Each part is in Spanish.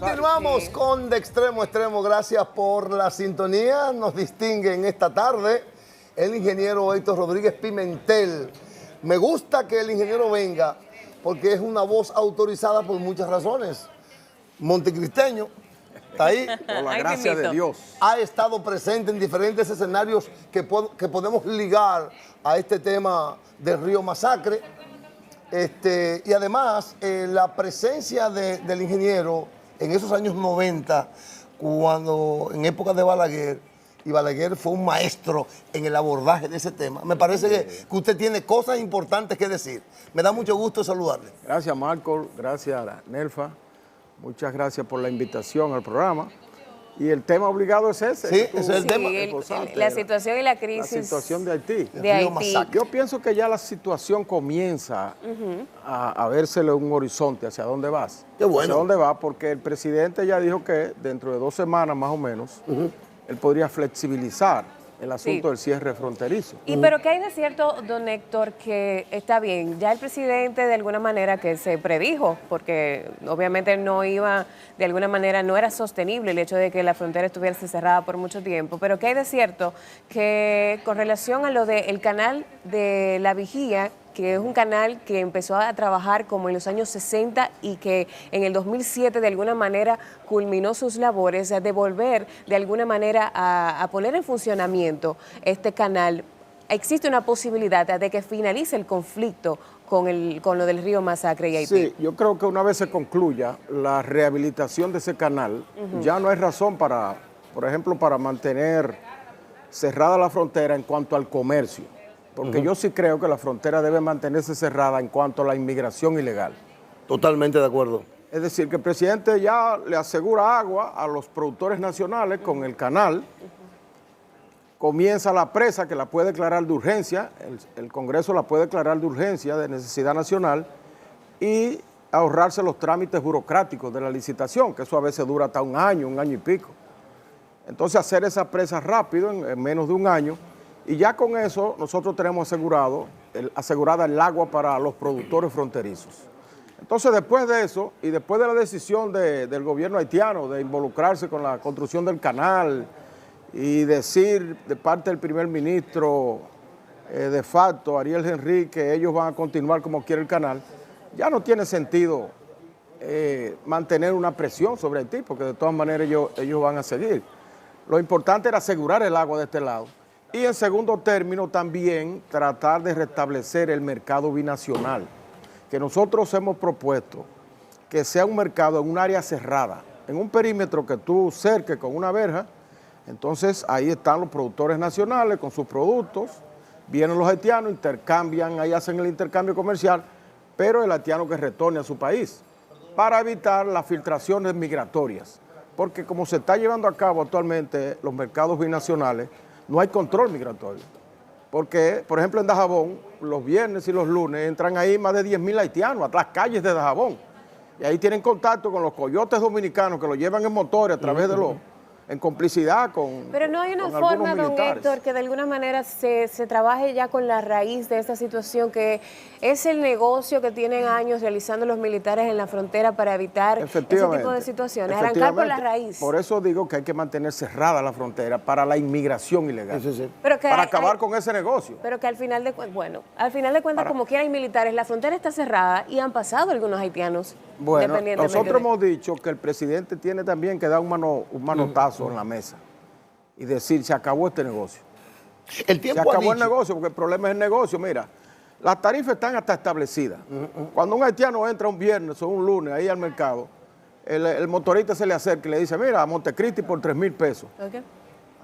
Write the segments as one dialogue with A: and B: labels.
A: Continuamos con De Extremo a Extremo. Gracias por la sintonía. Nos distingue en esta tarde el ingeniero Héctor Rodríguez Pimentel. Me gusta que el ingeniero venga porque es una voz autorizada por muchas razones. Montecristeño, está ahí.
B: Por la gracia de Dios.
A: Ha estado presente en diferentes escenarios que podemos ligar a este tema del Río Masacre. Y además, la presencia del ingeniero en esos años 90, cuando en época de Balaguer, y Balaguer fue un maestro en el abordaje de ese tema, me parece que usted tiene cosas importantes que decir. Me da mucho gusto saludarle.
B: Gracias, Marco. Gracias, Nelfa. Muchas gracias por la invitación al programa. Y el tema obligado es ese.
A: Sí, ese es el tema.
C: La situación y la crisis.
B: La situación de Haití.
C: De Haití.
B: Yo pienso que ya la situación comienza a vérsele un horizonte hacia dónde vas.
A: Qué bueno.
B: Hacia dónde va, porque el presidente ya dijo que dentro de 2 semanas más o menos, él podría flexibilizar el asunto del cierre fronterizo.
C: Y pero ¿qué hay de cierto, don Héctor, que está bien? Ya el presidente de alguna manera que se predijo, porque obviamente no iba, de alguna manera no era sostenible el hecho de que la frontera estuviese cerrada por mucho tiempo, pero ¿qué hay de cierto? Que con relación a lo del canal de la Vigía, que es un canal que empezó a trabajar como en los años 60 y que en el 2007 de alguna manera culminó sus labores, de volver de alguna manera a poner en funcionamiento este canal. ¿Existe una posibilidad de que finalice el conflicto con lo del Río Masacre y Haití?
B: Sí, yo creo que una vez se concluya la rehabilitación de ese canal, ya no hay razón para, por ejemplo, para mantener cerrada la frontera en cuanto al comercio. Porque yo sí creo que la frontera debe mantenerse cerrada en cuanto a la inmigración ilegal.
A: Totalmente de acuerdo.
B: Es decir, que el presidente ya le asegura agua a los productores nacionales con el canal. Comienza la presa que la puede declarar de urgencia, el Congreso la puede declarar de urgencia, de necesidad nacional, y ahorrarse los trámites burocráticos de la licitación, que eso a veces dura hasta un año y pico. Entonces hacer esa presa rápido, en menos de un año, y ya con eso nosotros tenemos asegurada el agua para los productores fronterizos. Entonces después de eso y después de la decisión del gobierno haitiano de involucrarse con la construcción del canal y decir de parte del primer ministro de facto, Ariel Henry, que ellos van a continuar como quiere el canal, ya no tiene sentido mantener una presión sobre Haití, porque de todas maneras ellos van a seguir. Lo importante era asegurar el agua de este lado. Y en segundo término también tratar de restablecer el mercado binacional, que nosotros hemos propuesto que sea un mercado en un área cerrada, en un perímetro que tú cerques con una verja. Entonces ahí están los productores nacionales con sus productos, vienen los haitianos, intercambian, ahí hacen el intercambio comercial, pero el haitiano que retorne a su país, para evitar las filtraciones migratorias, porque como se está llevando a cabo actualmente los mercados binacionales, no hay control migratorio, porque, por ejemplo, en Dajabón, los viernes y los lunes entran ahí más de 10.000 haitianos a las calles de Dajabón, y ahí tienen contacto con los coyotes dominicanos que los llevan en motores a través de en complicidad con
C: Pero no hay una forma, don Héctor, que de alguna manera se trabaje ya con la raíz de esta situación, que es el negocio que tienen años realizando los militares en la frontera para evitar ese tipo de situaciones, arrancar por la raíz.
B: Por eso digo que hay que mantener cerrada la frontera para la inmigración ilegal,
C: Pero que
B: para acabar con ese negocio.
C: Pero que al final de cuentas, como quiera hay militares, la frontera está cerrada y han pasado algunos haitianos.
B: Bueno, nosotros hemos dicho que el presidente tiene también que dar un manotazo en la mesa y decir, se acabó este negocio. Se acabó el negocio, porque el problema es el negocio. Mira, las tarifas están hasta establecidas. Cuando un haitiano entra un viernes o un lunes ahí al mercado, el motorista se le acerca y le dice, mira, a Montecristi por 3.000 pesos,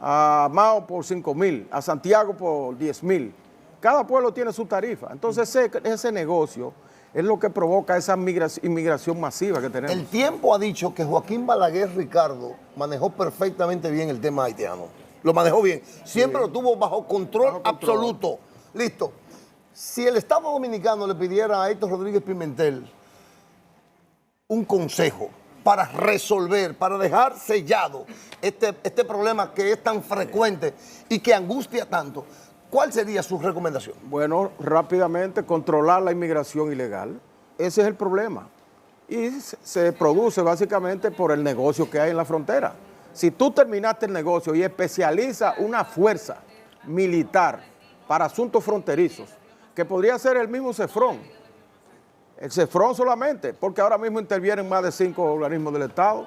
B: a Mao por 5.000, a Santiago por 10.000. Cada pueblo tiene su tarifa. Entonces ese negocio es lo que provoca esa inmigración masiva que tenemos.
A: El tiempo ha dicho que Joaquín Balaguer Ricardo manejó perfectamente bien el tema haitiano. Lo manejó bien. Siempre lo tuvo bajo control absoluto. Listo. Si el Estado Dominicano le pidiera a Héctor Rodríguez Pimentel un consejo para resolver, para dejar sellado este problema que es tan frecuente y que angustia tanto, ¿cuál sería su recomendación?
B: Bueno, rápidamente controlar la inmigración ilegal. Ese es el problema. y se produce básicamente por el negocio que hay en la frontera. Si tú terminaste el negocio y especializas una fuerza militar para asuntos fronterizos, que podría ser el mismo CEFRON, el CEFRON solamente, porque ahora mismo intervienen más de 5 organismos del Estado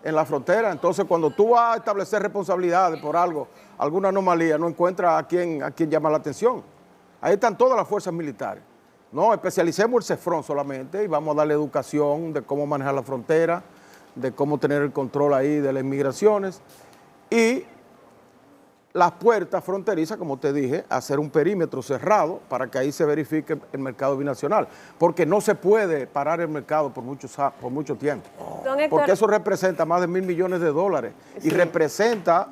B: en la frontera. Entonces, cuando tú vas a establecer responsabilidades por algo, alguna anomalía, no encuentras a quién llama la atención. Ahí están todas las fuerzas militares. No, especialicemos el CEFRON solamente y vamos a darle educación de cómo manejar la frontera, de cómo tener el control ahí de las inmigraciones y las puertas fronterizas, como te dije, hacer un perímetro cerrado para que ahí se verifique el mercado binacional, porque no se puede parar el mercado por mucho tiempo, porque eso representa más de $1.000 millones y representa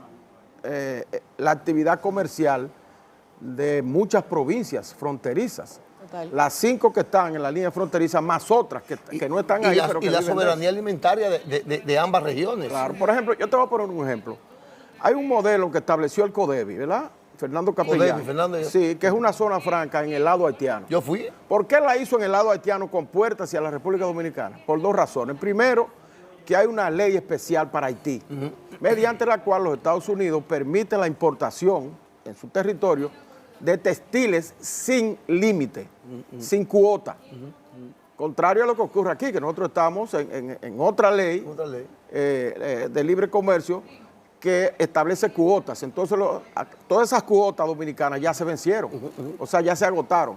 B: la actividad comercial de muchas provincias fronterizas. Total. Las 5 que están en la línea fronteriza, más otras que no están ahí.
A: Y la soberanía alimentaria de ambas regiones.
B: Claro, por ejemplo, yo te voy a poner un ejemplo. Hay un modelo que estableció el CODEBI, ¿verdad? Fernando Capellán. Sí, que es una zona franca en el lado haitiano.
A: Yo fui.
B: ¿Por qué la hizo en el lado haitiano con puertas hacia la República Dominicana? Por 2 razones. Primero, que hay una ley especial para Haití, mediante la cual los Estados Unidos permiten la importación en su territorio de textiles sin límite, sin cuota. Contrario a lo que ocurre aquí, que nosotros estamos en otra ley, de libre comercio que establece cuotas. Entonces, todas esas cuotas dominicanas ya se vencieron, o sea, ya se agotaron.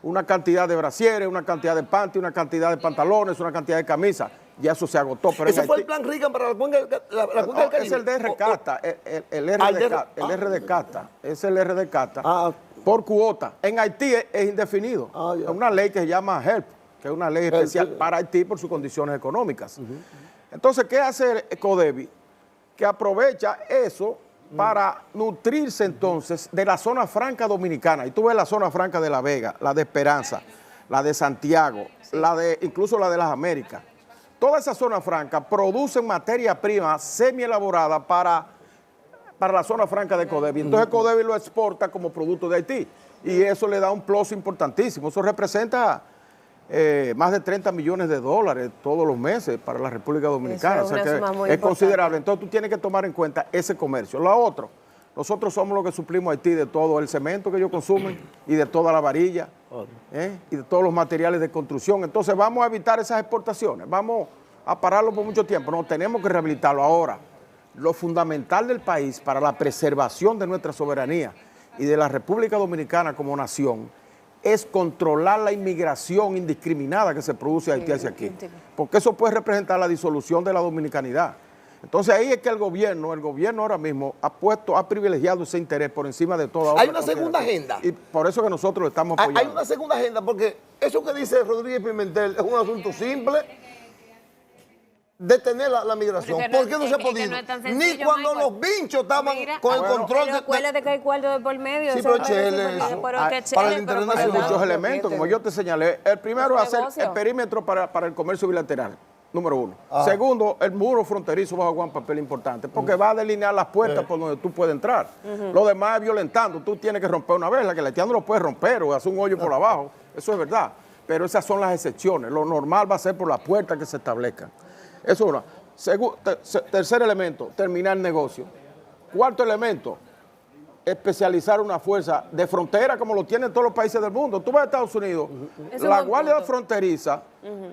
B: Una cantidad de brasieres, una cantidad de panty, una cantidad de pantalones, una cantidad de camisas, ya eso se agotó. Pero
A: ¿ese fue el plan Reagan para la cuenca del Caribe?
B: Es el de RCATA, es el RDCATA, por cuota. En Haití es indefinido. Es una ley que se llama HELP, que es una ley especial para Haití por sus condiciones económicas. Entonces, ¿qué hace el CODEBI? Que aprovecha eso para nutrirse entonces de la zona franca dominicana. Y tú ves la zona franca de La Vega, la de Esperanza, la de Santiago, incluso la de las Américas. Toda esa zona franca producen materia prima semi-elaborada para la zona franca de CODEBI. Entonces CODEBI lo exporta como producto de Haití y eso le da un plus importantísimo. Eso representa más de $30 millones todos los meses para la República Dominicana. O sea que es considerable. Entonces tú tienes que tomar en cuenta ese comercio. Lo otro, nosotros somos los que suplimos a Haití de todo el cemento que ellos consumen y de toda la varilla y de todos los materiales de construcción. Entonces vamos a evitar esas exportaciones, vamos a pararlo por mucho tiempo. No, tenemos que rehabilitarlo ahora. Lo fundamental del país para la preservación de nuestra soberanía y de la República Dominicana como nación es controlar la inmigración indiscriminada que se produce de Haití hacia aquí, porque eso puede representar la disolución de la dominicanidad. Entonces ahí es que el gobierno ahora mismo ha privilegiado ese interés por encima de toda otra.
A: Hay una segunda agenda.
B: Y por eso que nosotros lo estamos apoyando.
A: Hay una segunda agenda, porque eso que dice Rodríguez Pimentel es un asunto simple. Detener la migración. ¿Por qué no se ha podido? No sencillo, ni cuando los binchos estaban con el control de...
C: Acuérdate que hay cuarto de por medio.
A: Sí, pero Chele, para el internacional.
B: Hay muchos elementos, como yo te señalé. El primero es hacer el perímetro para el comercio bilateral, número 1. Segundo, el muro fronterizo va a jugar un papel importante, porque va a delinear las puertas por donde tú puedes entrar. Lo demás es violentando. Tú tienes que romper una vez, la que el haitiano lo puede romper o hacer un hoyo por abajo. Eso es verdad. Pero esas son las excepciones. Lo normal va a ser por las puertas que se establezcan. Eso es uno. Tercer elemento, terminar el negocio. Cuarto elemento, especializar una fuerza de frontera como lo tienen todos los países del mundo. Tú vas a Estados Unidos, la guardia fronteriza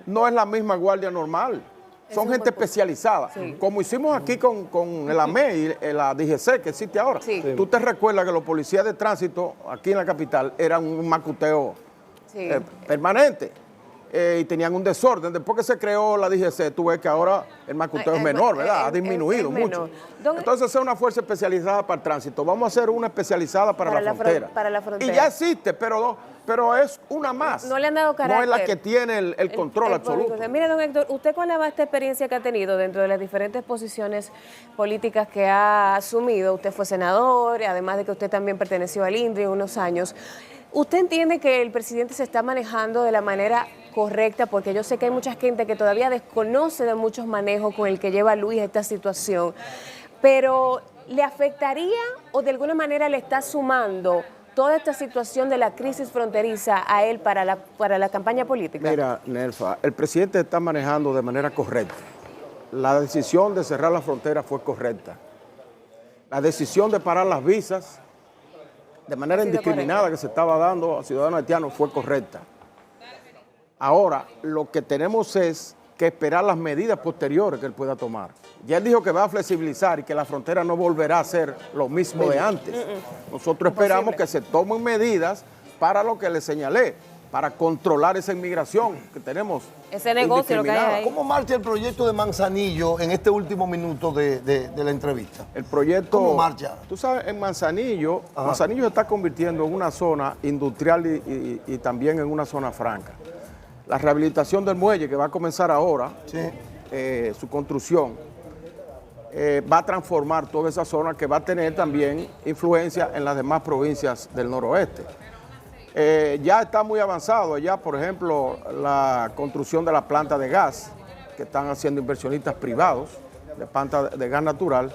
B: no es la misma guardia normal. Son gente especializada. Como hicimos aquí con el AME y la DGC que existe ahora. Tú te recuerdas que los policías de tránsito aquí en la capital eran un macuteo permanente. Y tenían un desorden. Después que se creó la DGC, tú ves que ahora el macuteo es menor, ¿verdad? Ha disminuido mucho. Entonces, es una fuerza especializada para el tránsito. Vamos a hacer una especializada para la frontera. Y ya existe, pero es una más.
C: No le han dado carácter.
B: No es la que tiene el control absoluto.
C: Mire, don Héctor, usted con la vasta experiencia que ha tenido dentro de las diferentes posiciones políticas que ha asumido, usted fue senador, además de que usted también perteneció al INDRI unos años. ¿Usted entiende que el presidente se está manejando de la manera correcta? Porque yo sé que hay mucha gente que todavía desconoce de muchos manejos con el que lleva Luis esta situación, pero ¿le afectaría o de alguna manera le está sumando toda esta situación de la crisis fronteriza a él para la campaña política?
B: Mira, Nelfa, el presidente está manejando de manera correcta. La decisión de cerrar la frontera fue correcta. La decisión de parar las visas de manera indiscriminada que se estaba dando a ciudadanos haitianos fue correcta. Ahora, lo que tenemos es que esperar las medidas posteriores que él pueda tomar. Ya él dijo que va a flexibilizar y que la frontera no volverá a ser lo mismo de antes. Nosotros esperamos que se tomen medidas para lo que le señalé, para controlar esa inmigración que tenemos.
C: Ese negocio lo que hay ahí.
A: ¿Cómo marcha el proyecto de Manzanillo en este último minuto de la entrevista?
B: El proyecto...
A: ¿Cómo marcha?
B: Tú sabes, en Manzanillo, Manzanillo se está convirtiendo en una zona industrial y también en una zona franca. La rehabilitación del muelle, que va a comenzar ahora, su construcción, va a transformar toda esa zona que va a tener también influencia en las demás provincias del noroeste. Ya está muy avanzado, ya por ejemplo la construcción de la planta de gas, que están haciendo inversionistas privados, de planta de gas natural,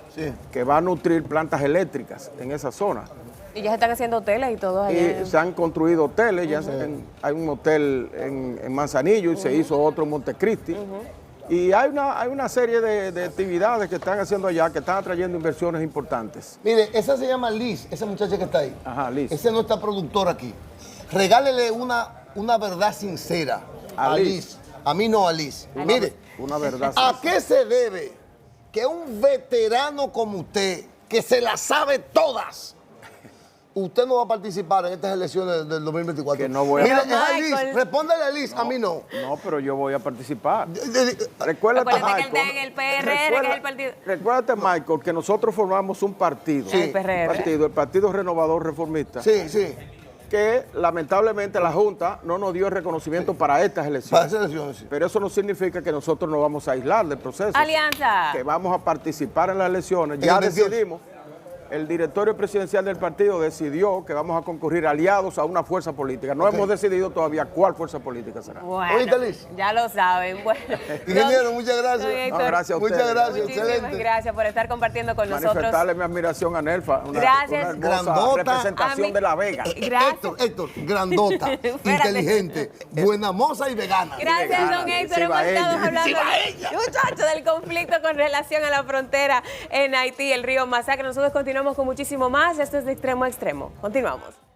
B: que va a nutrir plantas eléctricas en esa zona.
C: Y ya se están haciendo hoteles y todo allá.
B: Y se han construido hoteles, ya hay un hotel en Manzanillo y se hizo otro en Montecristi. Y hay una serie de actividades que están haciendo allá, que están atrayendo inversiones importantes.
A: Mire, esa se llama Liz, esa muchacha que está ahí.
B: Ajá, Liz.
A: Esa es nuestra productora aquí. Regálele una verdad sincera a Liz. A mí no, a Liz. Mire,
B: una verdad
A: ¿a
B: sincera.
A: qué se debe que un veterano como usted, que se las sabe todas, usted no va a participar en estas elecciones del 2024?
B: Que no voy a...
A: Mire,
C: Pero
A: es a
C: Michael...
A: Liz, respóndele a Liz, a mí no.
B: No, pero yo voy a participar. Recuérdate,
C: Acuérdate que él
B: Michael,
C: está en el PRR, que es el partido.
B: Recuérdate, Michael, que nosotros formamos un partido.
C: Sí. El PRR.
B: El Partido Renovador Reformista.
A: Sí, sí.
B: Que lamentablemente la Junta no nos dio el reconocimiento para estas elecciones.
A: Para esas elecciones, sí.
B: Pero eso no significa que nosotros nos vamos a aislar del proceso.
C: Alianza.
B: Que vamos a participar en las elecciones. Ya decidimos. El directorio presidencial del partido decidió que vamos a concurrir aliados a una fuerza política. No hemos decidido todavía cuál fuerza política será.
C: Bueno,
A: ¿Oíste, Liz?
C: ya lo saben. Bueno,
A: Ingeniero, muchas gracias.
C: Don Héctor,
B: gracias a ustedes.
A: Muchas gracias,
C: muchísimas
A: excelente.
C: gracias por estar compartiendo con nosotros.
B: Manifestarle mi admiración a Nelfa.
C: Gracias.
B: Una hermosa
A: Grandota.
B: representación de La Vega.
C: Gracias.
A: Héctor, grandota, inteligente, buena moza y vegana.
C: Gracias,
B: vegana,
C: don Héctor.
B: sí,
C: Hemos
B: va
C: estado
B: ella.
C: hablando,
A: Sí, va ella.
C: muchachos, del conflicto con relación a la frontera en Haití, el río Masacre. Nosotros continuamos con muchísimo más. Esto es De Extremo a Extremo. Continuamos.